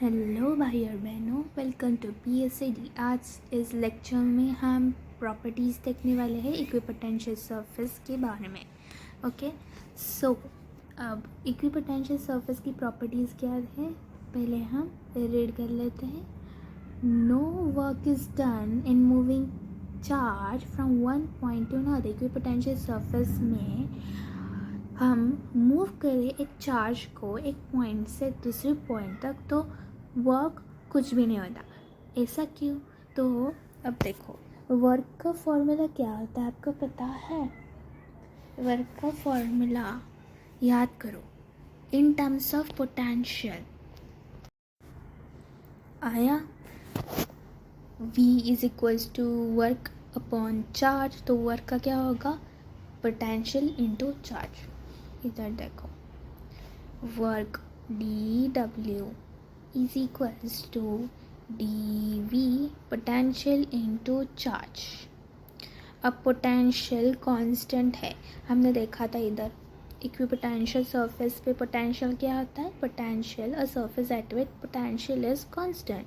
Hello भाई और बहनों, वेलकम टू PSAD। आज इस लेक्चर में हम प्रॉपर्टीज़ देखने वाले हैं इक्विपोटेंशियल सरफेस के बारे में। ओके सो अब इक्विपोटेंशियल सरफेस की प्रॉपर्टीज़ क्या है पहले हम रीड कर लेते हैं। No work is done in moving charge from one point to another. Equipotential surface में हम मूव करें एक चार्ज को एक पॉइंट से दूसरे पॉइंट तक तो वर्क कुछ भी नहीं होता। ऐसा क्यों? तो अब देखो, वर्क का फॉर्मूला क्या होता है आपको पता है? वर्क का फॉर्मूला याद करो, इन टर्म्स ऑफ पोटेंशियल आया। V is equals to work upon charge. तो वर्क का क्या होगा? Potential into charge. इधर देखो, work dW is equals to dV potential into charge. अब पोटेंशियल कांस्टेंट है, हमने देखा था इधर इक्विपोटेंशियल सरफेस पे पोटेंशियल क्या होता है? Potential a surface at which potential is constant.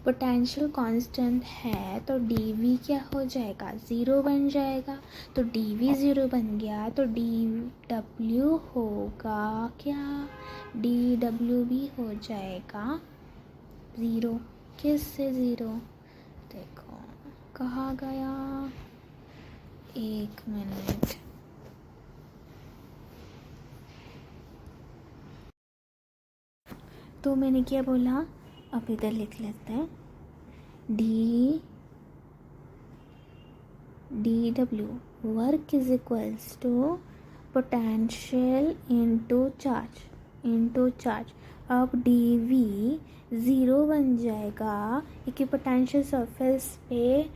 Potential constant है तो dV क्या हो जाएगा? ज़ीरो बन जाएगा। तो dV ज़ीरो बन गया तो dW होगा क्या? dW भी हो जाएगा ज़ीरो। किससे ज़ीरो? देखो कहाँ गया, एक मिनट। तो मैंने क्या बोला, अब इधर लिख लेते हैं। dW work is equals to potential into charge. अब dV ज़ीरो बन जाएगा क्योंकि पोटेंशियल सरफेस पे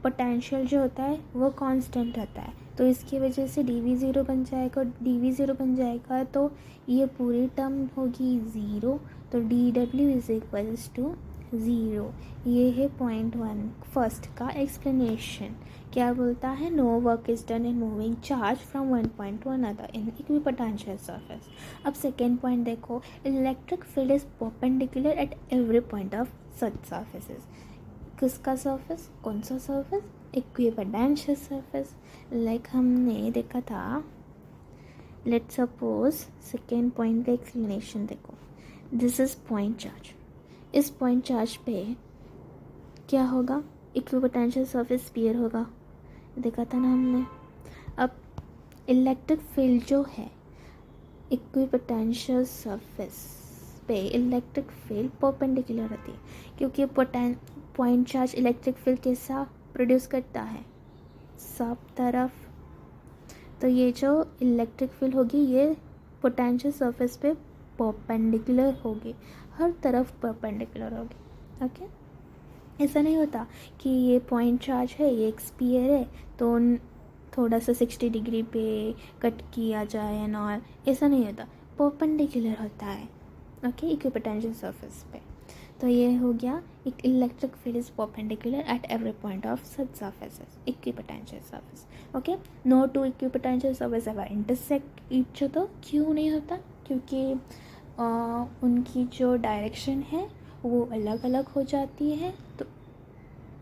पोटेंशियल जो होता है वो कांस्टेंट रहता है, तो इसकी वजह से dV ज़ीरो बन जाएगा। dV ज़ीरो बन जाएगा तो ये पूरी टर्म होगी ज़ीरो। तो dW is equals to zero. ये है पॉइंट वन फर्स्ट का एक्सप्लेनेशन। क्या बोलता है? No work is done in moving charge from one point to another in equipotential surface. अब सेकेंड पॉइंट देखो, electric field is perpendicular at every point of such surfaces. किसका surface? कौन सा surface? Equipotential surface. Like हमने देखा था, let's suppose second point का explanation देखो। This is point charge. इस पॉइंट चार्ज पे क्या होगा? इक्विपोटेंशियल सरफेस स्फीयर होगा, देखा था ना हमने। अब इलेक्ट्रिक फील्ड जो है इक्विपोटेंशियल सरफेस पे, इलेक्ट्रिक फील्ड परपेंडिकुलर रहती है क्योंकि पॉइंट चार्ज इलेक्ट्रिक फील्ड कैसा प्रोड्यूस करता है? सब तरफ। तो ये जो इलेक्ट्रिक फील्ड होगी ये पोटेंशियल सरफेस पे परपेंडिकुलर होगी, हर तरफ परपेंडिकुलर होगी। ओके, ऐसा नहीं होता कि ये पॉइंट चार्ज है, ये एक स्फीयर है तो थोड़ा सा 60 डिग्री पे कट किया जाए एंड ऑल, ऐसा नहीं होता, परपेंडिकुलर होता है। ओके, इक्विपोटेंशियल सरफेस पे। तो ये हो गया, एक electric field is perpendicular at every point of such surfaces, equipotential surface. Okay, no two equipotential surface ever intersect each other. क्यों नहीं होता? क्योंकि उनकी जो डायरेक्शन है वो अलग अलग हो जाती है, तो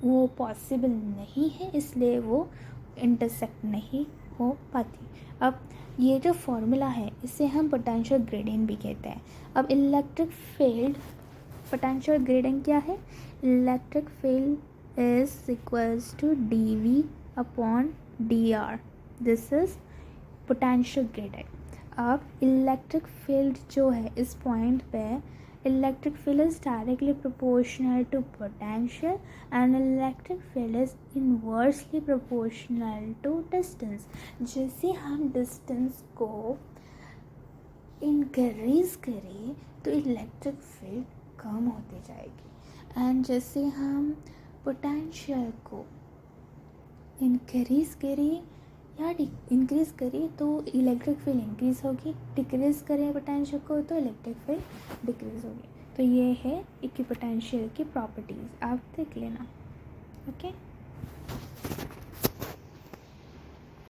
वो पॉसिबल नहीं है, इसलिए वो इंटरसेक्ट नहीं हो पाती। अब ये जो फॉर्मूला है इसे हम पोटेंशियल ग्रेडियंट भी कहते हैं। अब इलेक्ट्रिक फील्ड पोटेंशियल ग्रेडियंट क्या है? Electric field is equals to dV upon dr। This is potential gradient. अब इलेक्ट्रिक फील्ड जो है इस पॉइंट पे, electric field is directly proportional to potential and electric field is inversely proportional to distance. जैसे हम distance को increase करें तो इलेक्ट्रिक फील्ड कम होती जाएगी, एंड जैसे हम पोटेंशियल को इंक्रीज करें या इंक्रीज करें तो इलेक्ट्रिक फील्ड इंक्रीज होगी, डिक्रीज करें पोटेंशियल को तो इलेक्ट्रिक फील्ड डिक्रीज होगी। तो ये है इक्विपोटेंशियल की प्रॉपर्टीज़, आप देख लेना। ओके।